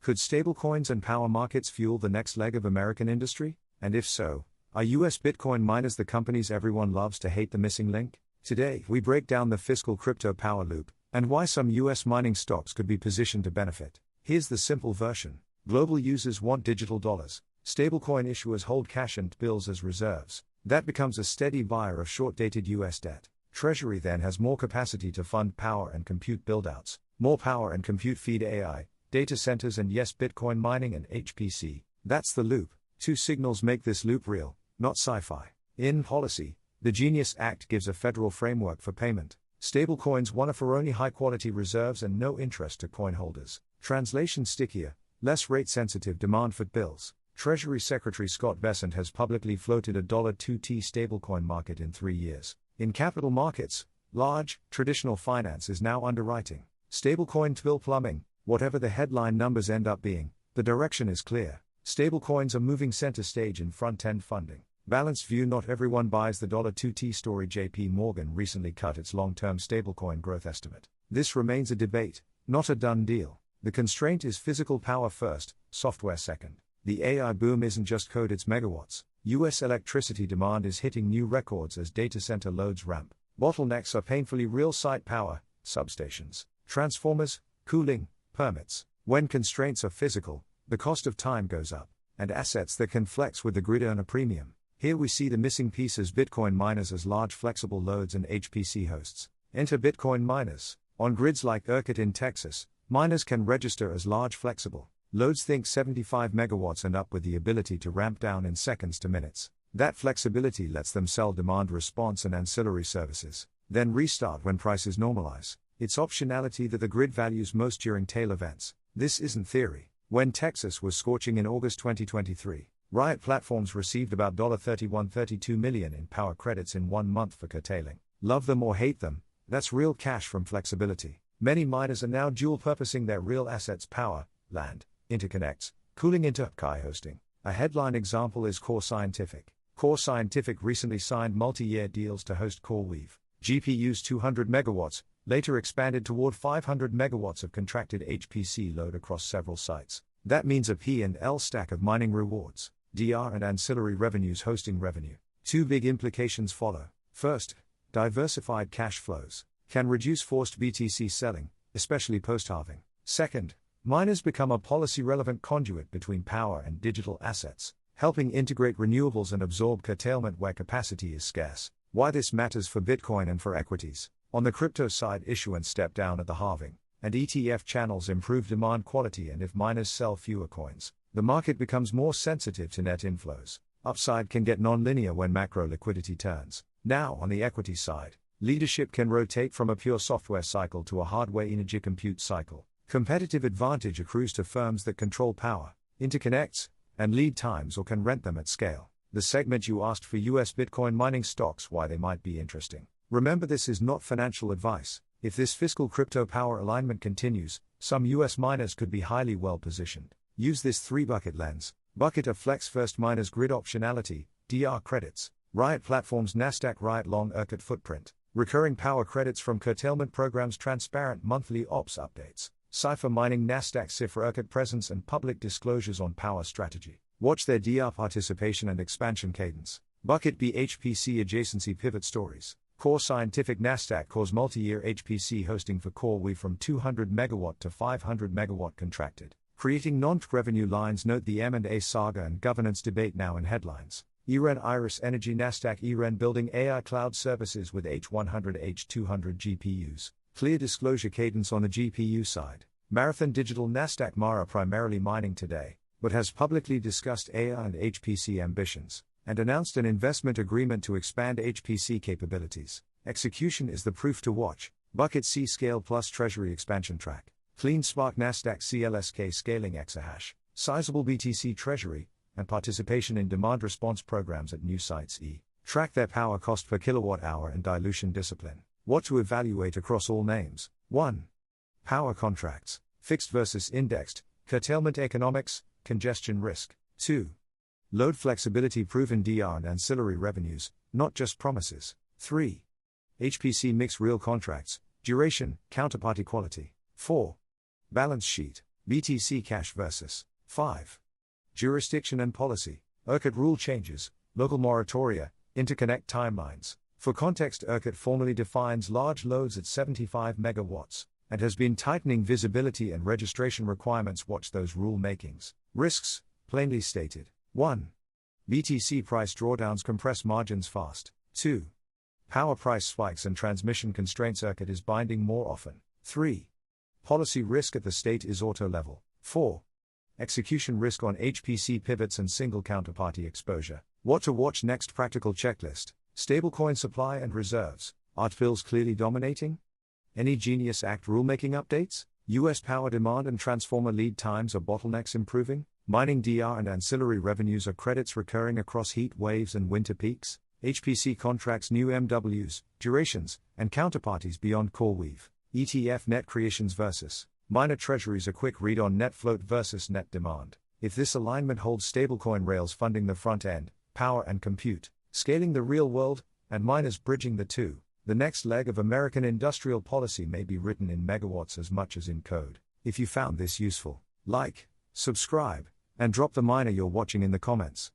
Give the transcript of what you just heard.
Could stablecoins and power markets fuel the next leg of American industry? And if so, are US Bitcoin miners the companies everyone loves to hate the missing link? Today, we break down the fiscal crypto power loop, and why some US mining stocks could be positioned to benefit. Here's the simple version. Global users want digital dollars. Stablecoin issuers hold cash and bills as reserves. That becomes a steady buyer of short-dated US debt. Treasury then has more capacity to fund power and compute buildouts. More power and compute feed AI, data centers, and yes, Bitcoin mining and HPC. That's the loop. Two signals make this loop real, not sci-fi. In policy, the Genius Act gives a federal framework for payment. Stablecoins want for only high-quality reserves and no interest to coin holders. Translation: stickier, less rate-sensitive demand for bills. Treasury Secretary Scott Bessent has publicly floated a $2T stablecoin market in 3 years. In capital markets, large, traditional finance is now underwriting stablecoin bill plumbing. Whatever the headline numbers end up being, the direction is clear. Stablecoins are moving center stage in front-end funding. Balanced view: not everyone buys the $2T story. JP Morgan recently cut its long-term stablecoin growth estimate. This remains a debate, not a done deal. The constraint is physical power first, software second. The AI boom isn't just code, it's megawatts. US electricity demand is hitting new records as data center loads ramp. Bottlenecks are painfully real: site power, substations, transformers, cooling, permits. When constraints are physical, the cost of time goes up, and assets that can flex with the grid earn a premium. Here we see the missing pieces: Bitcoin miners as large flexible loads and HPC hosts. Enter Bitcoin miners. On grids like ERCOT in Texas, miners can register as large flexible loads, think 75 megawatts and up, with the ability to ramp down in seconds to minutes. That flexibility lets them sell demand response and ancillary services, then restart when prices normalize. It's optionality that the grid values most during tail events. This isn't theory. When Texas was scorching in August 2023, Riot Platforms received about $32 million in power credits in 1 month for curtailing. Love them or hate them, that's real cash from flexibility. Many miners are now dual-purposing their real assets: power, land, interconnects, cooling into AI hosting. A headline example is Core Scientific. Core Scientific recently signed multi-year deals to host CoreWeave GPUs 200 megawatts, later expanded toward 500 megawatts of contracted HPC load across several sites. That means a P&L stack of mining rewards, DR and ancillary revenues. Hosting revenue. Two big implications follow. First, diversified cash flows can reduce forced BTC selling, especially post-halving. Second, miners become a policy-relevant conduit between power and digital assets, helping integrate renewables and absorb curtailment where capacity is scarce. Why this matters for Bitcoin and for equities. On the crypto side, issuance stepped down at the halving, and ETF channels improve demand quality, and if miners sell fewer coins, the market becomes more sensitive to net inflows. Upside can get non-linear when macro liquidity turns. Now, on the equity side, leadership can rotate from a pure software cycle to a hardware energy compute cycle. Competitive advantage accrues to firms that control power, interconnects, and lead times, or can rent them at scale. The segment you asked for: US Bitcoin mining stocks, why they might be interesting. Remember, this is not financial advice. If this fiscal crypto power alignment continues, some US miners could be highly well positioned. Use this 3-bucket lens. Bucket of flex: first, miners grid optionality, DR credits, Riot Platforms, Nasdaq Riot long ERCOT footprint, recurring power credits from curtailment programs, transparent monthly ops updates, Cypher mining, Nasdaq Cipher ERCOT presence, and public disclosures on power strategy. Watch their DR participation and expansion cadence. Bucket B: HPC adjacency pivot stories. Core Scientific, Nasdaq Core's multi-year HPC hosting for CoreWeave from 200 megawatt to 500 megawatt contracted, creating non-revenue lines. Note the M&A saga and governance debate now in headlines. EREN Iris Energy, Nasdaq EREN building AI cloud services with H100 H200 GPUs. Clear disclosure cadence on the GPU side. Marathon Digital, Nasdaq Mara primarily mining today, but has publicly discussed AI and HPC ambitions, and announced an investment agreement to expand HPC capabilities. Execution is the proof to watch. Bucket C: Scale Plus Treasury expansion track. Clean Spark, Nasdaq CLSK scaling exahash, sizable BTC treasury, and participation in demand response programs at new sites. Track their power cost per kilowatt hour and dilution discipline. What to evaluate across all names. 1. Power contracts, fixed versus indexed, curtailment economics, congestion risk. 2. Load flexibility, proven DR and ancillary revenues, not just promises. 3. HPC mix, real contracts, duration, counterparty quality. 4. Balance sheet, BTC cash versus 5. Jurisdiction and policy. ERCOT rule changes, local moratoria, interconnect timelines. For context, ERCOT formally defines large loads at 75 megawatts, and has been tightening visibility and registration requirements. Watch those rule makings. Risks, plainly stated. 1. BTC price drawdowns compress margins fast. 2. Power price spikes and transmission constraints. ERCOT is binding more often. 3. Policy risk at the state is auto level. 4. Execution risk on HPC pivots and single counterparty exposure. What to watch next? Practical checklist. Stablecoin supply and reserves. Are bills clearly dominating? Any Genius Act rulemaking updates? US power demand and transformer lead times are bottlenecks improving? Mining DR and ancillary revenues are credits recurring across heat waves and winter peaks? HPC contracts new MWs, durations, and counterparties beyond CoreWeave. ETF net creations versus minor treasuries. A quick read on net float versus net demand. If this alignment holds, stablecoin rails funding the front end, power and compute, scaling the real world, and miners bridging the two, the next leg of American industrial policy may be written in megawatts as much as in code. If you found this useful, like, subscribe, and drop the miner you're watching in the comments.